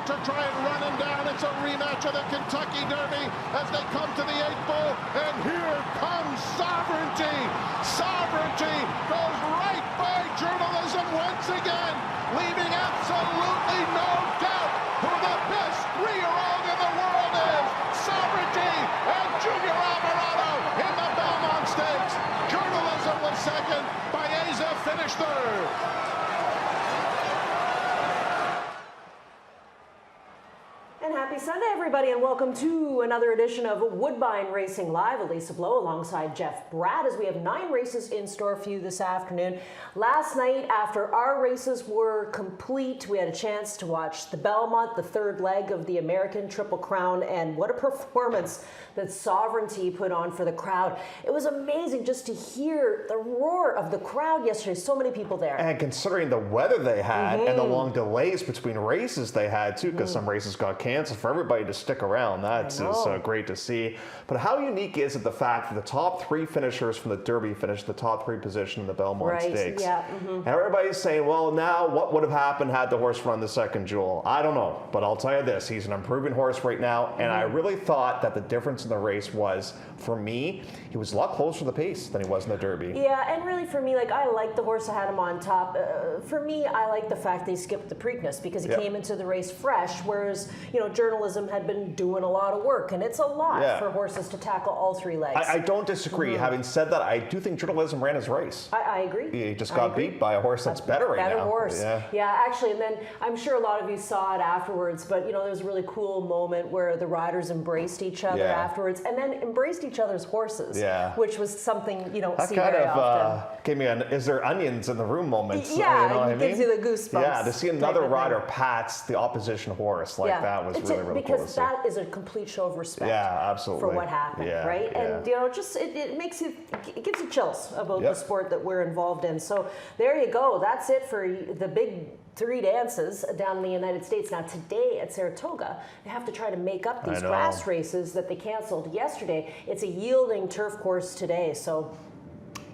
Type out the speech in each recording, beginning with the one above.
to try and run him down. It's a rematch of the Kentucky Derby as they come to the 8th bull, and here comes Sovereignty. Sovereignty goes right by journalism once again, leaving absolutely no doubt who the best 3-year-old in the world is. Sovereignty and Junior Alvarado in the Belmont Stakes. Journalism was second. Baeza finished third. And happy Sunday, everybody, and welcome to another edition of Woodbine Racing Live. Elisa Blow alongside Jeff Brad as we have 9 races in store for you this afternoon. Last night, after our races were complete, we had a chance to watch the Belmont, the third leg of the American Triple Crown, and what a performance that Sovereignty put on for the crowd. It was amazing just to hear the roar of the crowd yesterday. So many people there. And considering the weather they had and the long delays between races they had too, because some races got canceled, for everybody to stick around, that's great to see. But how unique is it the fact that the top 3 finishers from the Derby finished the top 3 position in the Belmont Stakes? Yeah. And everybody's saying, well, now what would have happened had the horse run the second jewel? I don't know, but I'll tell you this, he's an improving horse right now, and I really thought that the difference in the race was, for me, he was a lot closer to the pace than he was in the Derby. Yeah, and really for me, like, I like the horse. I had him on top. For me, I like the fact they skipped the Preakness because he came into the race fresh, whereas, you know, journalism had been doing a lot of work, and it's a lot for horses to tackle all 3 legs. I don't disagree. Having said that, I do think journalism ran his race. I agree. He just got beat by a horse that's better right now. Better horse. Yeah, actually, and then I'm sure a lot of you saw it afterwards, but, you know, there was a really cool moment where the riders embraced each other afterwards, and then embraced each other's horses, which was something you don't see very often. Gave me an "is there onions in the room" moment. Yeah, you know what I mean? gives you the goosebumps. Yeah, to see another rider pats the opposition horse like that was really cool to see. Because that is a complete show of respect. Absolutely. For what happened, right? And you know, just it makes you, it gives you chills about the sport that we're involved in. So there you go. That's it for the big 3 dances down in the United States. Now today at Saratoga, they have to try to make up these grass races that they canceled yesterday. It's a yielding turf course today, so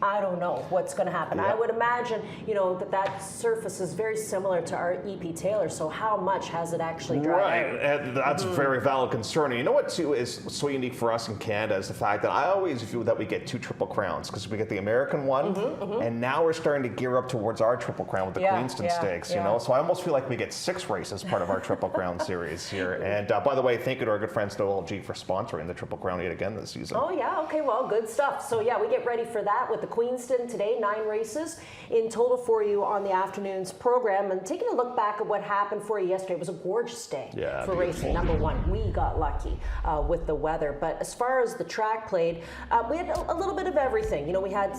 I don't know what's going to happen. I would imagine, you know, that surface is very similar to our EP Taylor. So how much has it actually dried out? And that's a very valid concern. And you know what too is so unique for us in Canada is the fact that I always view that we get 2 Triple Crowns because we get the American one, and now we're starting to gear up towards our Triple Crown with the Queenston Stakes. You know, so I almost feel like we get 6 races part of our Triple Crown series here. And by the way, thank you to our good friends OLG for sponsoring the Triple Crown yet again this season. Oh yeah, okay, well, good stuff. So yeah, we get ready for that with the Queenston today. 9 races in total for you on the afternoon's program. And taking a look back at what happened for you yesterday, it was a gorgeous day for racing. Number 1, we got lucky with the weather. But as far as the track played, we had a little bit of everything. You know, we had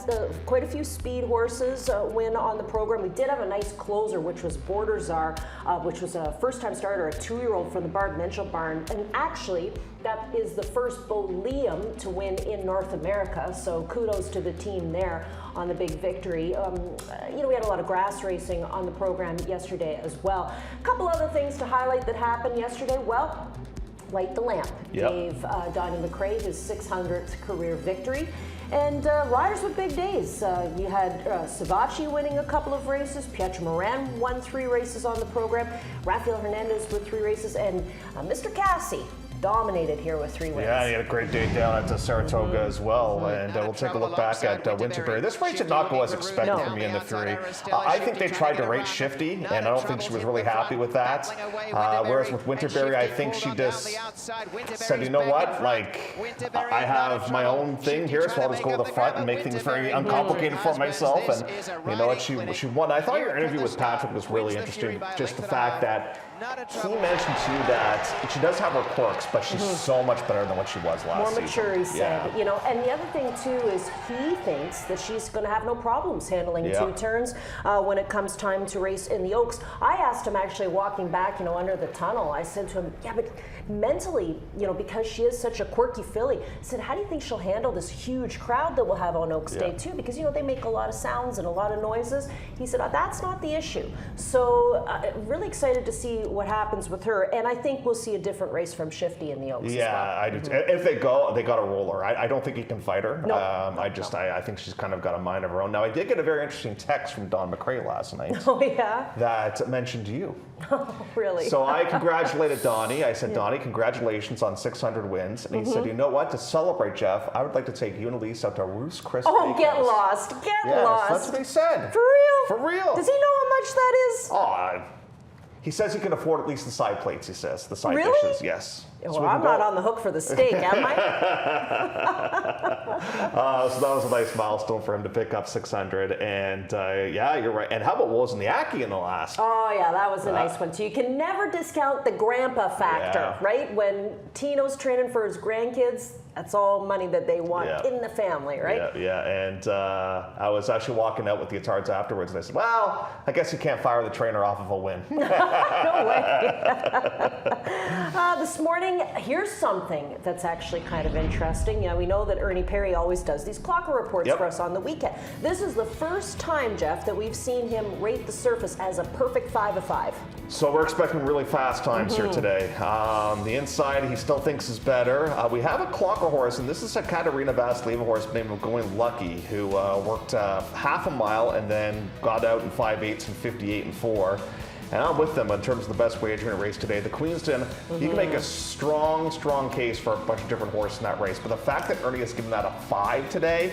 quite a few speed horses win on the program. We did have a nice closer, which was Border Czar, which was a first-time starter, a 2-year-old from the Bard Menschel barn. And actually, that is the first Boleum to win in North America. So kudos to the team there on the big victory. You know, we had a lot of grass racing on the program yesterday as well. A couple other things to highlight that happened yesterday. Well, Light the Lamp gave Donnie McRae his 600th career victory. And riders with big days. You had Savachi winning a couple of races. Pietro Moran won 3 races on the program. Rafael Hernandez with 3 races. And Mr. Cassie dominated here with 3 wins. Yeah, he had a great day down at Saratoga as well. And we'll take a look back at Winterberry. This race did not go as expected from me in the 3. I think they tried to rate Shifty, and I don't think she was really happy with that. Whereas with Winterberry, I think she just said, you know what, like, I have my own thing here, so I'll just go to the front and make things very uncomplicated for myself. And you know what, she won. I thought your interview with Patrick was really interesting, just the fact that he mentioned too that she does have her quirks, but she's so much better than what she was last season. More mature, he said. You know, and the other thing too is he thinks that she's going to have no problems handling 2 turns when it comes time to race in the Oaks. I asked him actually walking back, you know, under the tunnel. I said to him, yeah, but mentally, you know, because she is such a quirky filly, I said, how do you think she'll handle this huge crowd that we'll have on Oaks Day too? Because, you know, they make a lot of sounds and a lot of noises. He said, that's not the issue. So really excited to see what happens with her. And I think we'll see a different race from Shifty in the Oaks. Yeah, as well. I do. If they go, they got a roller. I don't think he can fight her. No. I think she's kind of got a mind of her own. Now, I did get a very interesting text from Don McRae last night. Oh, yeah? That mentioned you. Oh, really? So I congratulated Donnie. I said, Donnie, congratulations on 600 wins. And he said, you know what? To celebrate, Jeff, I would like to take you and Elise out to Roos Chris Oh, Steakhouse. get lost. Get lost. That's what he said. For real? For real. Does he know how much that is? Oh, he says he can afford at least the side plates, he says. The side Really? dishes, yes. Well, So I'm not on the hook for the steak, am I? So that was a nice milestone for him to pick up 600. And yeah, you're right. And how about Wozniacki in the last? Oh, yeah, that was a nice one, too. You can never discount the grandpa factor, right? When Tino's training for his grandkids, that's all money that they want in the family, right? Yeah. And I was actually walking out with the Attards afterwards, and I said, well, I guess you can't fire the trainer off of a win. No way. This morning, here's something that's actually kind of interesting. We know that Ernie Perry always does these clocker reports for us on the weekend. This is the first time, Jeff, that we've seen him rate the surface as a perfect 5 of 5. So we're expecting really fast times here today. The inside, he still thinks is better. We have a clocker horse, and this is a Katerina Vasileva horse named Going Lucky, who worked half a mile and then got out in 5/8 and 58 and 4. And I'm with them in terms of the best wager in a race today. The Queenston, you can make a strong case for a bunch of different horses in that race. But the fact that Ernie has given that a 5 today,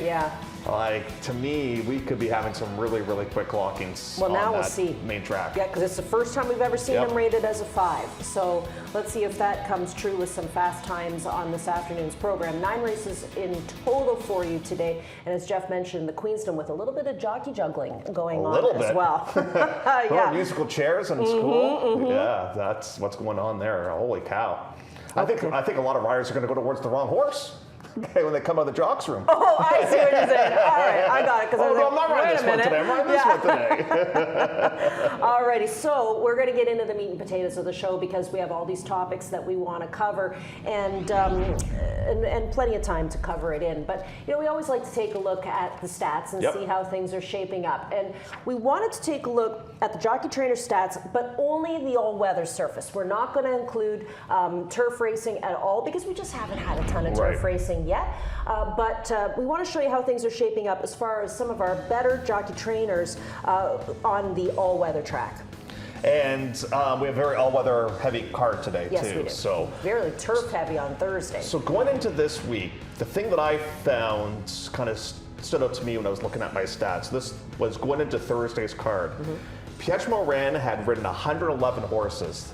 to me, we could be having some really quick lockings on now we'll that see. main track. Yeah, because it's the first time we've ever seen him rated as a 5. So let's see if that comes true with some fast times on this afternoon's program. 9 races in total for you today. And as Jeff mentioned, the Queenston with a little bit of jockey juggling going on as well. Musical chairs in school. Yeah, that's what's going on there. Holy cow. I think a lot of riders are going to go towards the wrong horse. Okay, when they come out of the jocks room. Oh, I see what you're saying. All right, I got it. I'm not riding this one today. I'm riding this one today. Alrighty, so we're going to get into the meat and potatoes of the show because we have all these topics that we want to cover and plenty of time to cover it in. But we always like to take a look at the stats and see how things are shaping up. And we wanted to take a look at the jockey trainer stats, but only the all-weather surface. We're not going to include turf racing at all because we just haven't had a ton of turf racing yet. But we want to show you how things are shaping up as far as some of our better jockey trainers on the all-weather track. And we have a very all-weather heavy card today, yes, too. We do. So very turf heavy on Thursday. So going into this week, the thing that I found kind of stood out to me when I was looking at my stats, this was going into Thursday's card. Pietro Moran had ridden 111 horses.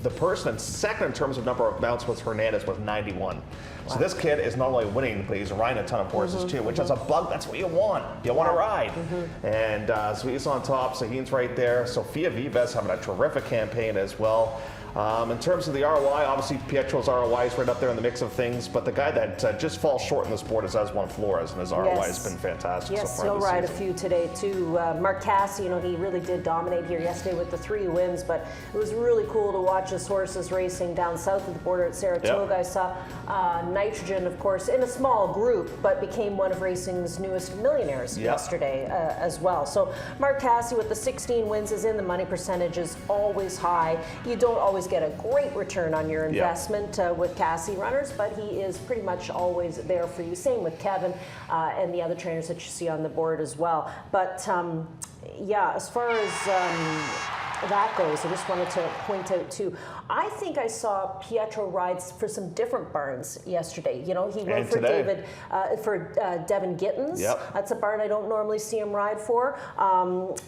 The person in second in terms of number of mounts was Hernandez with 91. So this kid is not only winning, but he's riding a ton of horses too, which is a bug. That's what you want. You want to ride. And so he's on top. Sahin's right there. Sofia Vives having a terrific campaign as well. In terms of the ROI, obviously Pietro's ROI is right up there in the mix of things, but the guy that just falls short in the sport is Aswan Flores, and his ROI has been fantastic so far he'll this ride season. a few today too. Mark Casse, he really did dominate here yesterday with the 3 wins, but it was really cool to watch his horses racing down south of the border at Saratoga. I saw Nitrogen, of course, in a small group, but became one of racing's newest millionaires yesterday as well. So Mark Casse with the 16 wins is in the money percentage is always high. You don't always get a great return on your investment with Casse runners, but he is pretty much always there for you. Same with Kevin and the other trainers that you see on the board as well. But as far as that goes, I just wanted to point out too, I think I saw Pietro ride for some different barns yesterday. He rode for Devin Gittins. That's a barn I don't normally see him ride for.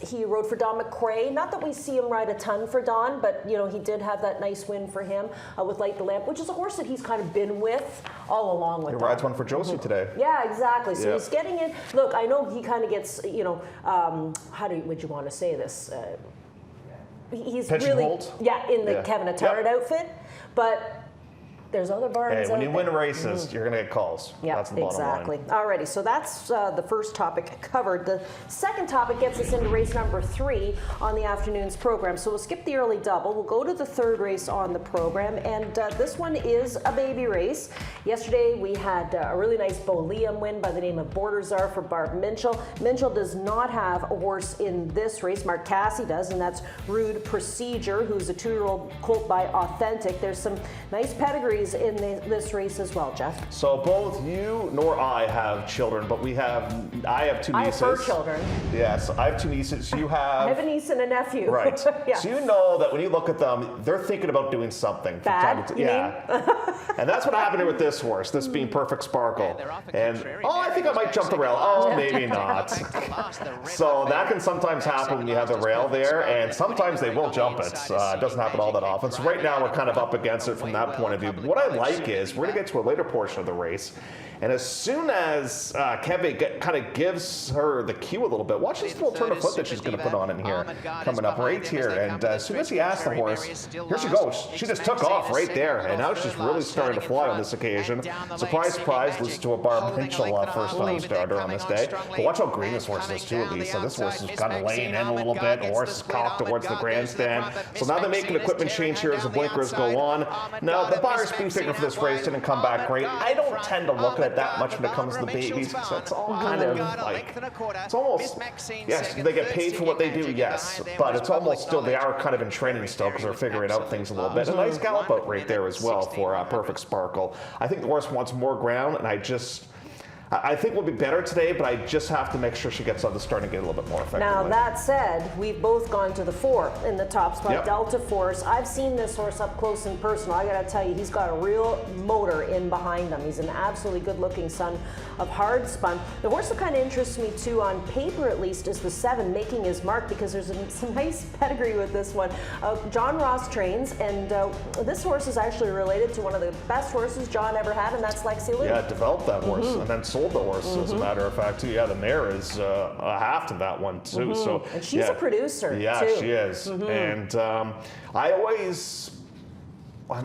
He rode for Don McRae. Not that we see him ride a ton for Don, but he did have that nice win for him with Light the Lamp, which is a horse that he's kind of been with all along with. He rides one for Josie today. Yeah, exactly. So he's getting in. Look, I know he kind of gets, would you want to say this? He's really, in the Kevin Attard outfit, but There's other barns Hey, when you out win there. races, you're going to get calls. Yeah, that's the bottom exactly. line. Alrighty, so that's the first topic covered. The second topic gets us into race number 3 on the afternoon's program. So we'll skip the early double. We'll go to the third race on the program, and this one is a baby race. Yesterday we had a really nice Bo Liam win by the name of Borderzar for Barb Minchell. Minchell does not have a horse in this race. Mark Cassidy does, and that's Rude Procedure, who's a 2-year-old colt by Authentic. There's some nice pedigrees in this race as well, Jeff. So both you nor I have children, but I have 2 nieces. I have 4 children. Yes, I have 2 nieces. You have... I have a niece and a nephew. Right. Yeah. So you know that when you look at them, they're thinking about doing something. Bad, you And that's what happened here with this horse, this being Perfect Sparkle. And, I think I might jump the rail. Oh, maybe not. So that can sometimes happen when you have the rail there, and sometimes they will jump it. It doesn't happen all that often. So right now we're kind of up against it from that point of view. What I like is we're going to get to a later portion of the race, and as soon as Keve kind of gives her the cue a little bit, watch this little turn of foot that she's going to put on in here, coming up right here. And as soon as he asks the horse, here she goes. She just took off right there, and now she's really starting to fly on this occasion. Surprise, surprise, listen to a Barb Minchell first-time starter on this day. But watch how green this horse is too, at least. So this horse is kind of laying in a little bit. The horse is cocked towards the grandstand. So now they make an equipment change here as the blinkers go on. Now, the Beyer speed figure for this race didn't come back great. I don't tend to look at it that much when it comes to the babies, so it's all kind of like, it's almost, yes, they get paid for what they do, yes, but it's almost still, they are kind of in training still because they're figuring out things a little bit. A nice gallop out right there as well for Perfect Sparkle. I think the horse wants more ground, and I think we'll be better today, but I just have to make sure she gets on the starting gate a little bit more effectively. Now, that said, we've both gone to the 4 in the top spot, Yep. Delta Force. I've seen this horse up close and personal. I got to tell you, he's got a real motor in behind him. He's an absolutely good-looking son of Hard Spun. The horse that kind of interests me, too, on paper at least, is the 7 making his mark, because there's some nice pedigree with this one. John Ross trains, and this horse is actually related to one of the best horses John ever had, and that's Lexi Lou. Yeah, developed that horse and then sold the horse, as a matter of fact, too. Yeah, the mare is a half to that one, too. So, and she's a producer, yeah, too. she is. And I always...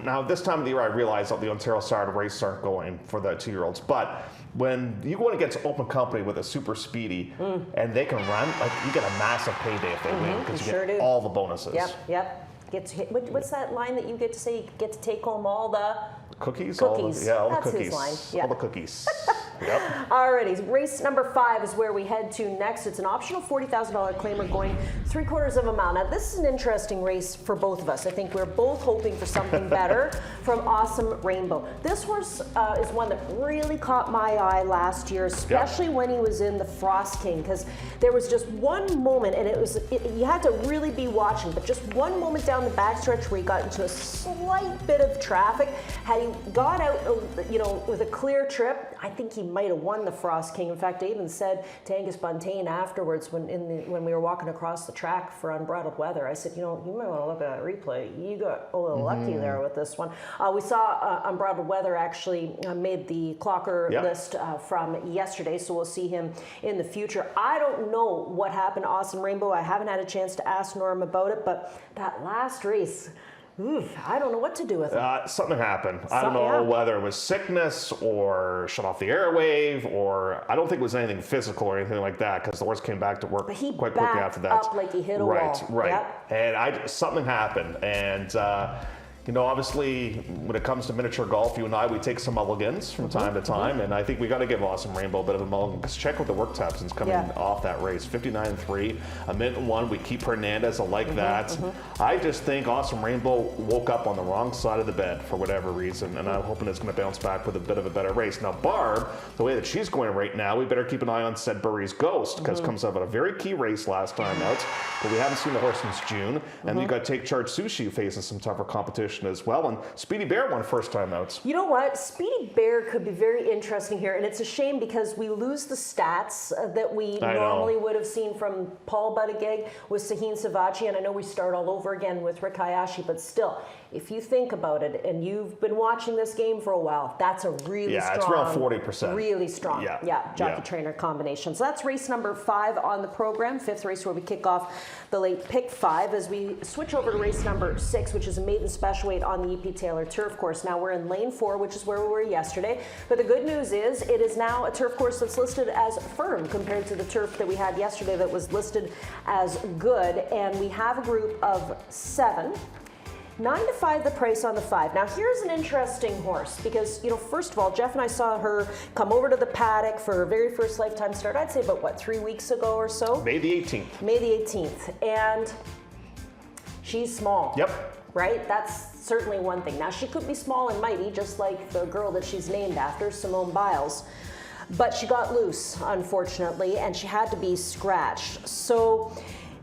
Now, this time of the year, I realize that the Ontario Saturday races aren't going for the 2-year-olds, but when you go against open company with a super speedy and they can run, like, you get a massive payday if they win, because you get all the bonuses. Yep. Get to hit, what's that line that you get to say? You get to take home all the cookies? Cookies. All the That's cookies. his line. Yeah. All the cookies. Yep. Alrighty, race number 5 is where we head to next. It's an optional $40,000 claimer going 3/4 of a mile. Now, this is an interesting race for both of us. I think we're both hoping for something better from Awesome Rainbow. This horse is one that really caught my eye last year, especially when he was in the Frost King, because there was just one moment, and you had to really be watching, but just one moment down the backstretch where he got into a slight bit of traffic. Had he got out, with a clear trip, I think he might have won the Frost King. In fact, I even said to Angus Buntain afterwards when we were walking across the track for Unbridled Weather, I said, you might want to look at that replay. You got a little lucky there with this one. We saw Unbridled Weather actually made the clocker list from yesterday, so we'll see him in the future. I don't know what happened to Awesome Rainbow. I haven't had a chance to ask Norm about it, but that last race, I don't know what to do with it. Something happened. I don't know whether it was sickness or shut off the airwave, or I don't think it was anything physical or anything like that, because the horse came back to work quite quickly after that. Up like he hit a wall. Right. Yep. And something happened, and obviously, when it comes to miniature golf, you and I, we take some mulligans from time to time, and I think we got to give Awesome Rainbow a bit of a mulligan, because check what the work tab since coming off that race. 59.3, a minute and 1. We keep Hernandez like that. I just think Awesome Rainbow woke up on the wrong side of the bed for whatever reason, and I'm hoping it's going to bounce back with a bit of a better race. Now, Barb, the way that she's going right now, we better keep an eye on Sedbury's Ghost, because it comes out of a very key race last time out, but we haven't seen the horse since June, and you got Take Charge Sushi facing some tougher competition as well, and Speedy Bear won first time out. You know what? Speedy Bear could be very interesting here, and it's a shame because we lose the stats that we normally would have seen from Paul Buttigieg with Sahin Savachi, and I know we start all over again with Rick Hayashi, but still, if you think about it, and you've been watching this game for a while, that's a really strong, it's around 40%. Really strong, jockey-trainer combination. So that's race number 5 on the program, 5th race where we kick off the late pick 5 as we switch over to race number 6, which is a maiden special weight on the E.P. Taylor turf course. Now we're in lane 4, which is where we were yesterday. But the good news is it is now a turf course that's listed as firm compared to the turf that we had yesterday that was listed as good. And we have a group of 7. 9 to 5 the price on the 5. Now here's an interesting horse because, first of all, Jeff and I saw her come over to the paddock for her very first lifetime start, I'd say about 3 weeks ago or so? May the 18th. May the 18th. And she's small. Yep. Right? That's certainly one thing. Now she could be small and mighty, just like the girl that she's named after, Simone Biles. But she got loose, unfortunately, and she had to be scratched. So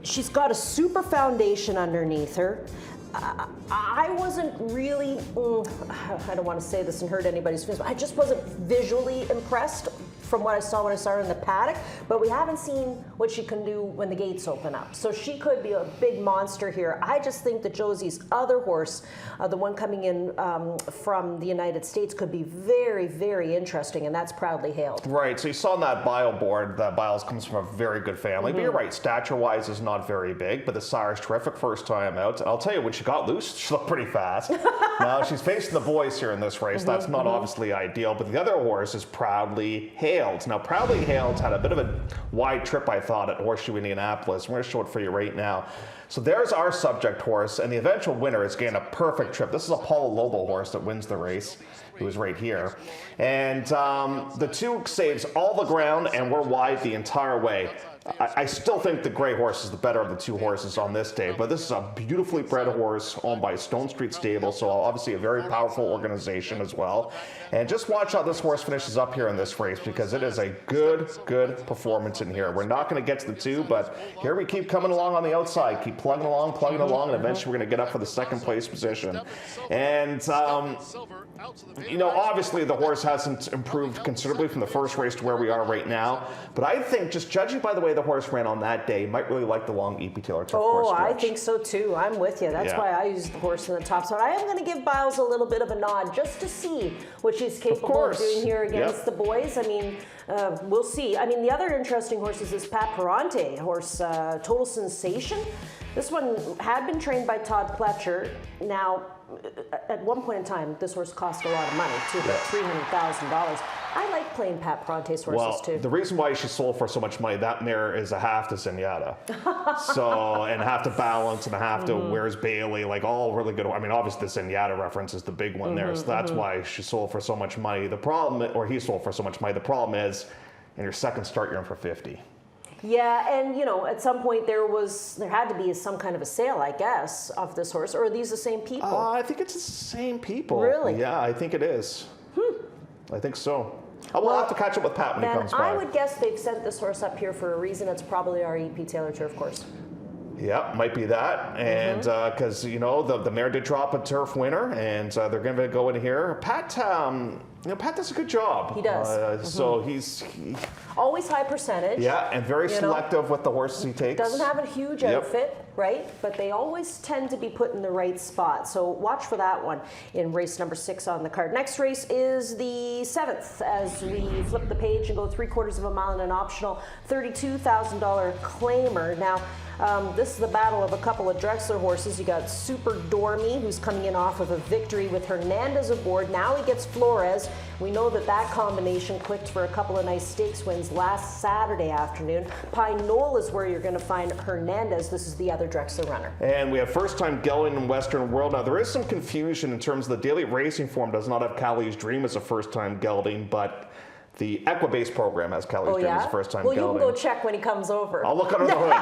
she's got a super foundation underneath her. I wasn't really, I don't want to say this and hurt anybody's feelings, but I just wasn't visually impressed from what I saw when I saw her in the paddock, but we haven't seen what she can do when the gates open up. So she could be a big monster here. I just think that Josie's other horse, the one coming in from the United States, could be very, very interesting, and that's Proudly Hailed. Right, so you saw on that Bile board that Biles comes from a very good family, but you're right, stature-wise is not very big, but the sire's terrific first time out. And I'll tell you, when she got loose, she looked pretty fast. Now, she's facing the boys here in this race. That's not obviously ideal, but the other horse is Proudly Hailed. Now, Proudly Hailed had a bit of a wide trip, I thought, at Horseshoe, Indianapolis. We're going to show it for you right now. So there's our subject horse, and the eventual winner is getting a perfect trip. This is a Paulo Lobo horse that wins the race. He was right here. And the 2 saves all the ground, and we're wide the entire way. I still think the gray horse is the better of the 2 horses on this day, but this is a beautifully bred horse owned by Stone Street Stable, so obviously a very powerful organization as well. And just watch how this horse finishes up here in this race, because it is a good performance in here. We're not going to get to the 2, but here we keep coming along on the outside, keep plugging along, and eventually we're going to get up for the 2nd place position. And obviously the horse hasn't improved considerably from the first race to where we are right now, but I think, just judging by the way the horse ran on that day, you might really like the long E.P. Taylor turf course stretch. I think so too. I'm with you. That's why I use the horse in the top spot. I am going to give Biles a little bit of a nod just to see what she's capable of doing here against the boys. I mean, we'll see. I mean, the other interesting horse is this Pat Perronte horse, Total Sensation. This one had been trained by Todd Pletcher. Now, at one point in time, this horse cost a lot of money, too, about $300,000. I like playing Pat Perronte's horses, too. The reason why she sold for so much money, that mare is a half to Zenyatta. So, and half to Balance, and a half to Where's Bailey, like all really good. I mean, obviously the Zenyatta reference is the big one there, so that's why she sold for so much money. The problem, or he sold for so much money, the problem is, in your second start, you're in for 50. Yeah, and at some point there had to be some kind of a sale, I guess, of this horse. Or are these the same people? I think it's the same people. Really? Yeah, I think it is. I think so. We'll have to catch up with Pat when he comes by. I would guess they've sent this horse up here for a reason. It's probably our E.P. Taylor turf course. Yeah, might be that. And because, the mare did drop a turf winner, and they're going to go in here. Pat, Pat does a good job. He does. So he's always high percentage. Yeah, and very selective with the horses he takes. Doesn't have a huge outfit, right? But they always tend to be put in the right spot. So watch for that one in race number 6 on the card. Next race is the 7th as we flip the page and go 3/4 of a mile in an optional $32,000 claimer. Now, this is the battle of a couple of Drexler horses. You got Super Dormy, who's coming in off of a victory with Hernandez aboard. Now he gets Flores. We know that combination clicked for a couple of nice stakes wins last Saturday afternoon. Pine Knoll is where you're going to find Hernandez. This is the other Drexler runner. And we have first-time gelding in Western World. Now, there is some confusion in terms of the daily racing form does not have Callie's Dream as a first-time gelding, but the Equibase program has Callie's Dream as a first-time gelding. Well, you can go check when he comes over. I'll look under the hood.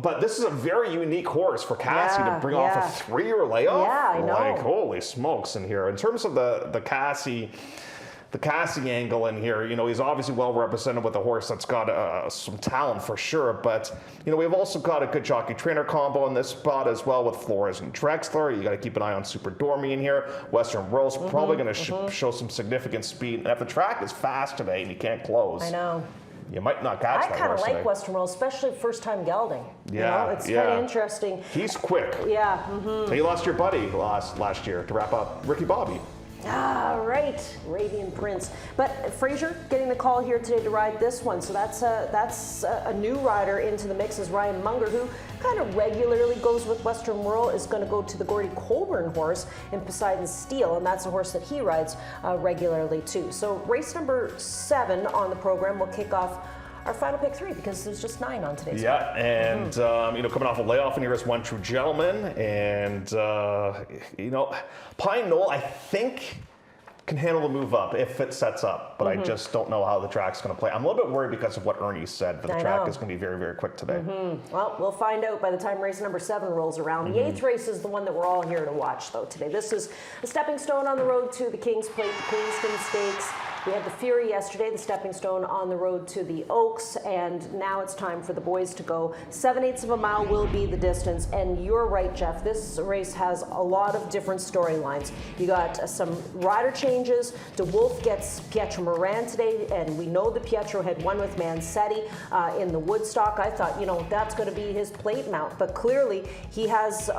But this is a very unique horse for Cassie to bring off a 3-year layoff. Yeah, I know. Like, holy smokes in here. In terms of the Cassie angle in here, he's obviously well represented with a horse that's got some talent for sure. But, we've also got a good jockey-trainer combo in this spot as well with Flores and Drexler. You got to keep an eye on Super Dormy in here. Western World's probably going to show some significant speed. And if the track is fast today and you can't close. I know. you might not catch that I kind of like today. Western Royal, especially first time gelding. Yeah, it's kind of interesting. He's quick. Yeah. He lost your buddy last year to wrap up Ricky Bobby. Ah, right, Arabian Prince. But Fraser getting the call here today to ride this one, so that's a new rider into the mix. Is Ryan Munger, who kind of regularly goes with Western Royal, is going to go to the Gordy Colburn horse in Poseidon Steel, and that's a horse that he rides regularly too. So race number 7 on the program will kick off our final pick 3 because there's just 9 on today's. Yeah, and coming off a layoff, and here is One True Gentleman, and Pine Knoll, I think, can handle the move up if it sets up, but I just don't know how the track's going to play. I'm a little bit worried because of what Ernie said, that the track is going to be very, very quick today. Well, we'll find out by the time race number 7 rolls around. The 8th race is the one that we're all here to watch, though, today. This is a stepping stone on the road to the King's Plate, the Queenston Stakes. We had the Fury yesterday, the stepping stone on the road to the Oaks, and now it's time for the boys to go. 7/8 of a mile will be the distance, and you're right, Jeff. This race has a lot of different storylines. You got some rider changes. DeWolf gets Pietro Moran today, and we know that Pietro had won with Mancetti in the Woodstock. I thought, that's going to be his plate mount, but clearly he has,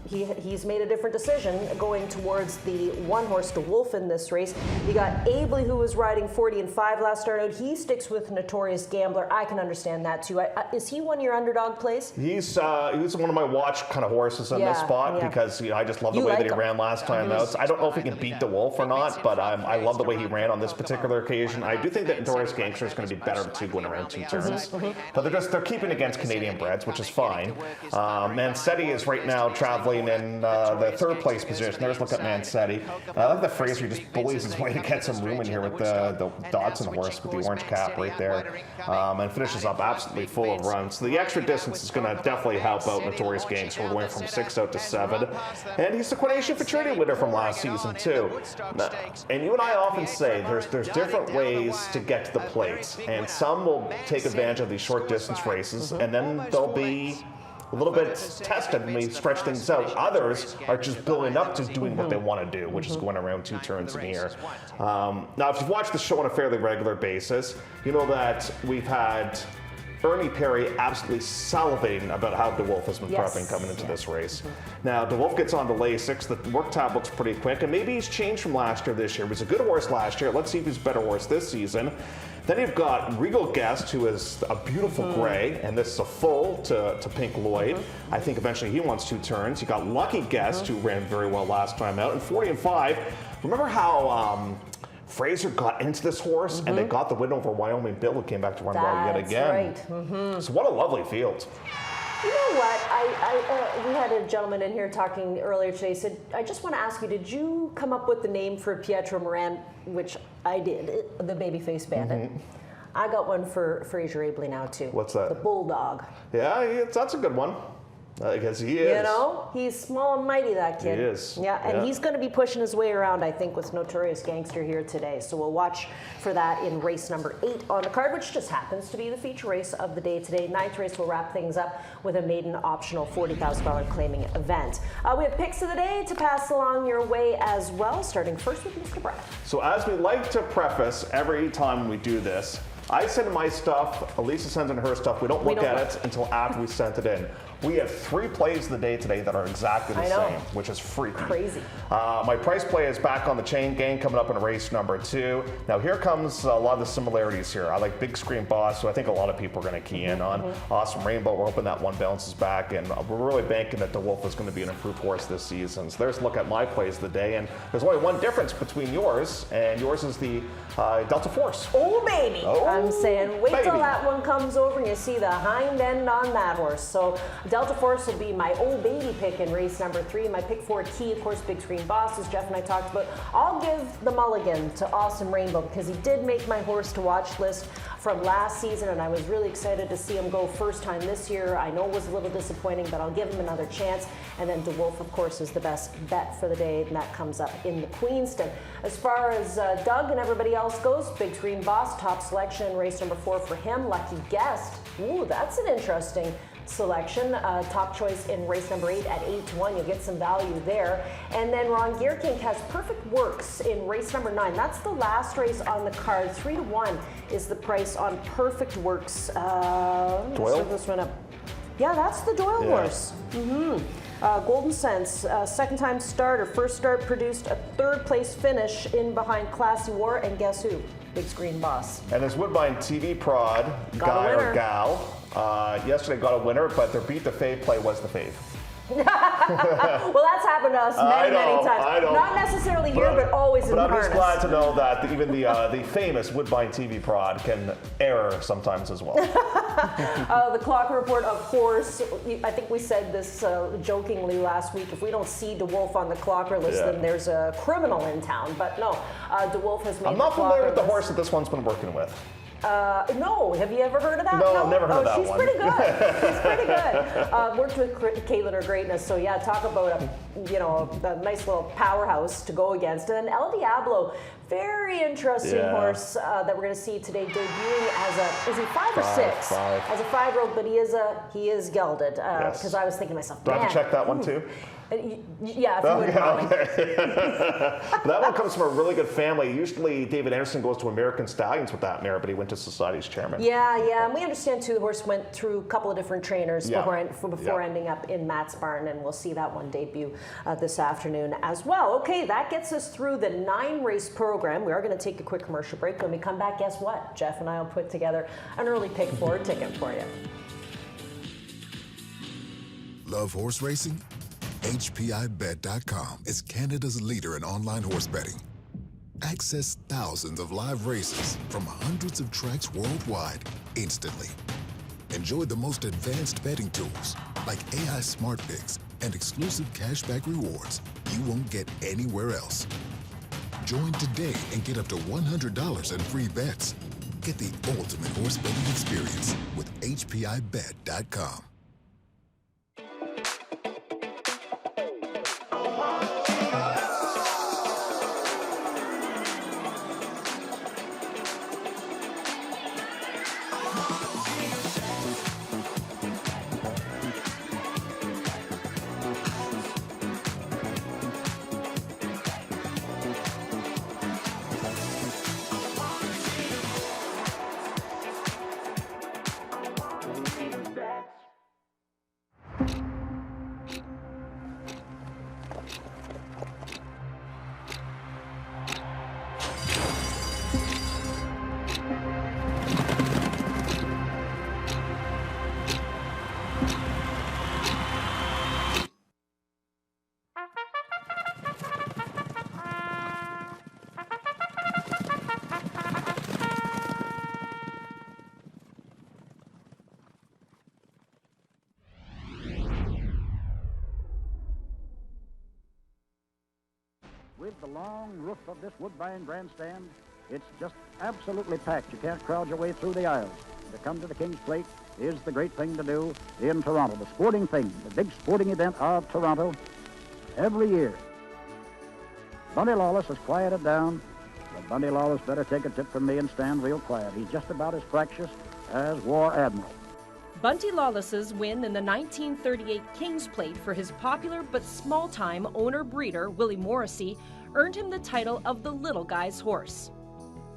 he's made a different decision going towards the one horse DeWolf in this race. You got Abley, who was riding 40 and 5 last start out. He sticks with Notorious Gambler. I can understand that too. Is he one of your underdog plays? He's one of my watch kind of horses in this spot because I just love the way that he ran last time out. I don't know if he can beat the Wolf or not, but I love the way he ran on this particular occasion. I do think that Notorious Gangster is going to be better too going around 2 turns, but they're keeping against Canadian breds, which is fine. Mancetti is right now traveling in the 3rd place position. There's a look at Mancetti. I like the Fraser just bullies his way to get some room in here with the Dodson horse with the orange cap right there, and finishes up absolutely full of runs. So the extra distance is going to definitely help out Notorious Gangster. We're going from 6 out to 7, and he's the Quination Futurity winner from last season too. And you and I often say there's different ways to get to the plates, and some will take advantage of these short distance races, and then they'll be a little bit tested and they stretch things out. Others are just building up to doing what they want to do, which is going around 2 turns in here. Now, if you've watched the show on a fairly regular basis, you know that we've had Ernie Perry absolutely salivating about how DeWolf has been prepping coming into this race. Now, DeWolf gets on to Lasix. The work tab looks pretty quick, and maybe he's changed from last year this year. He was a good horse last year. Let's see if he's a better horse this season. Then you've got Regal Guest, who is a beautiful gray, and this is a full to Pink Lloyd. I think eventually he wants 2 turns. You got Lucky Guest, who ran very well last time out, and 40 and 5. Remember how Fraser got into this horse and they got the win over Wyoming Bill, who came back to run well yet again. That's right. So what a lovely field. You know what? We had a gentleman in here talking earlier today. Said, I just want to ask you, did you come up with the name for Pietro Moran, which I did, the babyface bandit? I got one for Fraser Abley now too. What's that? The Bulldog. Yeah, that's a good one. Because he is. He's small and mighty, that kid. He is. Yeah, and he's going to be pushing his way around, I think, with Notorious Gangster here today. So we'll watch for that in race number 8 on the card, which just happens to be the feature race of the day today. 9th race will wrap things up with a maiden optional $40,000 claiming event. We have picks of the day to pass along your way as well, starting first with Mr. Brad. So as we like to preface every time we do this, I send my stuff, Elisa sends in her stuff. We don't look at it until after we sent it in. We have 3 plays of the day today that are exactly the same, which is freaky. Crazy. My price play is back on the chain gang coming up in race number 2. Now here comes a lot of the similarities here. I like Big Screen Boss, so I think a lot of people are going to key in on. Awesome Rainbow, we're hoping that one bounces back, and we're really banking that DeWolf is going to be an improved horse this season. So there's a look at my plays of the day, and there's only one difference between yours, and yours is the Delta Force. Oh, baby. Oh, I'm saying, wait baby. till that one comes over and you see the hind end on that horse. So Delta Force will be my old baby pick in race number 3. My pick 4 key, of course, Big Screen Boss, as Jeff and I talked about. I'll give the mulligan to Awesome Rainbow because he did make my horse to watch list from last season, and I was really excited to see him go first time this year. I know it was a little disappointing, but I'll give him another chance. And then DeWolf, of course, is the best bet for the day, and that comes up in the Queenston. As far as Doug and everybody else goes, Big Screen Boss, top selection, race number 4 for him. Lucky Guest. Ooh, that's an interesting selection. Top choice in race number 8 at 8-1. You'll get some value there. And then Ron Geerkink has Perfect Works in race number 9. That's the last race on the card. 3-1 is the price on Perfect Works. Doyle? This one up. Yeah, that's the Doyle horse. Golden Sense, second time starter. First start produced a 3rd place finish in behind Classy War, and guess who? Big Screen Boss. And this Woodbine TV prod, guy or gal, yesterday got a winner, but their Beat the Fave play was the fave. Well, that's happened to us many times. I know. Not necessarily here, but always in the harness. harness. I'm just glad to know that even the famous Woodbine TV prod can err sometimes as well. The Clock Report, of course. I think we said this jokingly last week. If we don't see DeWolf on the Clocker list, then there's a criminal in town. But no, DeWolf has made. I'm not familiar with the horse that this one's been working with. No, have you ever heard of that? No, I've never heard of that one. She's pretty good. She's pretty good. Worked with Caitlin Her Greatness, so yeah, talk about a nice little powerhouse to go against. And then El Diablo, very interesting horse that we're going to see today, debuting is he 5 or 6? 5. As a 5-year-old, but he is gelded. Because I was thinking to myself, do I have to check that one too? Yeah, if you wouldn't mind. That one comes from a really good family. Usually David Anderson goes to American Stallions with that mare, but he went to Society's chairman. Yeah, and we understand too the horse went through a couple of different trainers before ending up in Matt's barn, and we'll see that one debut this afternoon as well. Okay, that gets us through the 9-race program. We are going to take a quick commercial break. When we come back, guess what? Jeff and I will put together an early pick forward ticket for you. Love horse racing? HPIBet.com is Canada's leader in online horse betting. Access thousands of live races from hundreds of tracks worldwide instantly. Enjoy the most advanced betting tools like AI Smart Picks and exclusive cashback rewards you won't get anywhere else. Join today and get up to $100 in free bets. Get the ultimate horse betting experience with HPIBet.com. With the long roof of this Woodbine grandstand, it's just absolutely packed. You can't crowd your way through the aisles. To come to the King's Plate is the great thing to do in Toronto, the sporting thing, the big sporting event of Toronto every year. Bunty Lawless has quieted down, but Bunty Lawless better take a tip from me and stand real quiet. He's just about as fractious as War Admiral. Bunty Lawless's win in the 1938 King's Plate for his popular but small-time owner-breeder, Willie Morrissey, earned him the title of the little guy's horse.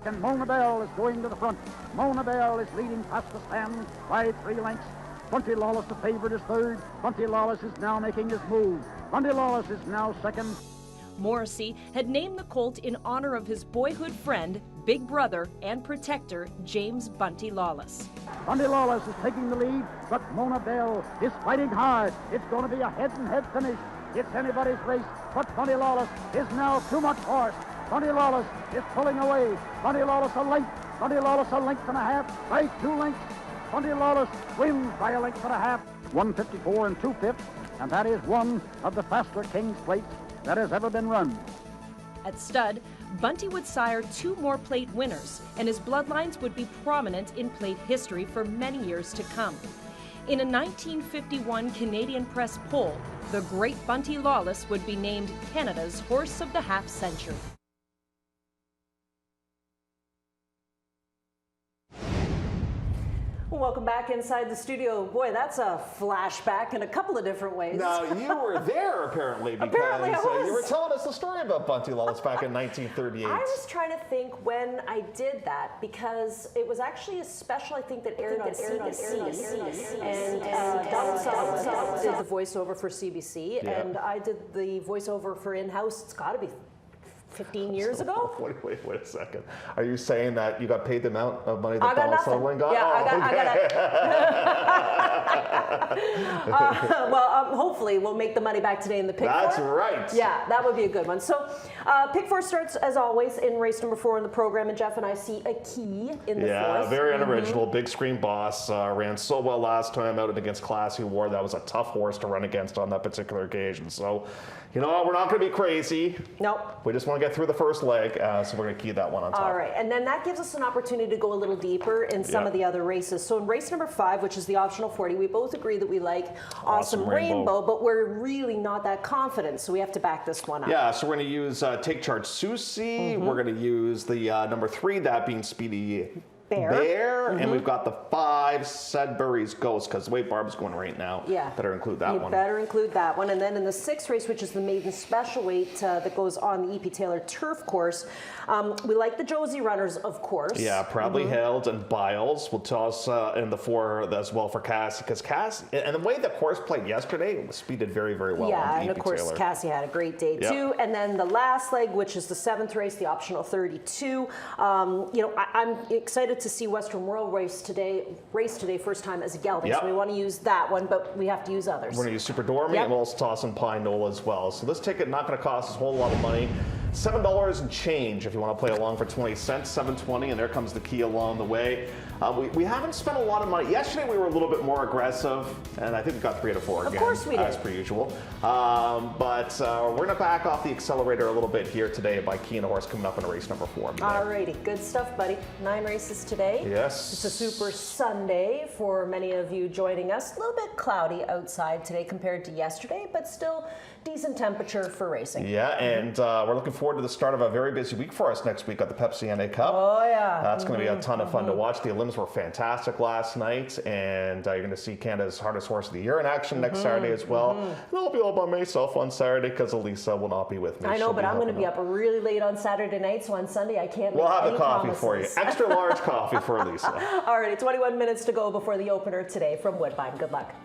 And Mona Bell is going to the front. Mona Bell is leading past the stand by 3 lengths. Bunty Lawless, the favorite, is third. Bunty Lawless is now making his move. Bunty Lawless is now second. Morrissey had named the colt in honor of his boyhood friend, big brother, and protector, James Bunty Lawless. Bunty Lawless is taking the lead, but Mona Bell is fighting hard. It's going to be a head-and-head finish. It's anybody's race, but Bunty Lawless is now too much horse. Bunty Lawless is pulling away. Bunty Lawless a length. Bunty Lawless a length and a half by 2 lengths. Bunty Lawless wins by a length and a half. 1:54 2/5, and that is one of the faster King's Plates that has ever been run. At stud, Bunty would sire 2 more plate winners, and his bloodlines would be prominent in plate history for many years to come. In a 1951 Canadian Press poll, the great Bunty Lawless would be named Canada's Horse of the Half-Century. Welcome back inside the studio. Boy, that's a flashback in a couple of different ways. Now, you were there apparently because Apparently I was. you were telling us the story about Bunty Lawless back in 1938. I was trying to think when I did that because it was actually a special, I think, that aired on CBC. And Donald Sutherland did the voiceover for CBC, and I did the voiceover for In-House. It's got to be 15 years ago. Wait a second. Are you saying that you got paid the amount of money that I got Donald nothing. Sutherland got? Yeah, oh, I got well, hopefully we'll make the money back today in the pick That's four. right. Yeah, that would be a good one. So pick four starts, as always, in race number 4 in the program, and Jeff and I see a key in the fourth. Yeah, very unoriginal. Big Screen Boss ran so well last time out against Classy War. That was a tough horse to run against on that particular occasion. So, you know, we're not going to be crazy. Nope. We just want to get through the first leg, so we're going to key that one on top. All right, and then that gives us an opportunity to go a little deeper in some of the other races. So in race number 5, which is the optional 40, we both agree that we like Awesome Rainbow, but we're really not that confident, so we have to back this one up. Yeah, so we're going to use Take Charge Susie. We're going to use the number 3, that being Speedy Bear. And we've got the 5, Sudbury's Ghost, because the way Barb's going right now, better include that one. You better include that one. And then in the 6th race, which is the maiden special weight that goes on the E.P. Taylor turf course, we like the Josie runners, of course. Yeah, Proudly Held and Biles. We'll toss in the 4 as well for Cassie, because Cassie, and the way the course played yesterday, speeded very, very well. Yeah, on and E.P. of course, Taylor. Cassie had a great day too. And then the last leg, which is the 7th race, the optional 32. You know, I'm excited to see Western World race today first time as a gelding. So we want to use that one, but we have to use others. We're going to use Super Dormy, and we'll also toss in Pine Knoll as well. So this ticket not going to cost us a whole lot of money. $7 and change if you want to play along for 20 cents, $7.20, and there comes the key along the way. We haven't spent a lot of money. Yesterday we were a little bit more aggressive, and I think we got 3 out of 4 again. Of course we did. As per usual. But we're going to back off the accelerator a little bit here today by keying a horse coming up in race number 4. Alrighty, good stuff, buddy. 9 races today. Yes. It's a super Sunday for many of you joining us. A little bit cloudy outside today compared to yesterday, but still decent temperature for racing. Yeah, and we're looking forward to the start of a very busy week for us next week at the Pepsi NA Cup. Oh, yeah. That's going to be a ton of fun to watch. The elims were fantastic last night, and you're going to see Canada's hardest horse of the year in action next Saturday as well. And I'll be all by myself on Saturday because Elisa will not be with me. I know, but I'm going to be up really late on Saturday night, so on Sunday I can't make We'll have any the coffee promises. for you. Extra large coffee for Elisa. All right, 21 minutes to go before the opener today from Woodbine. Good luck.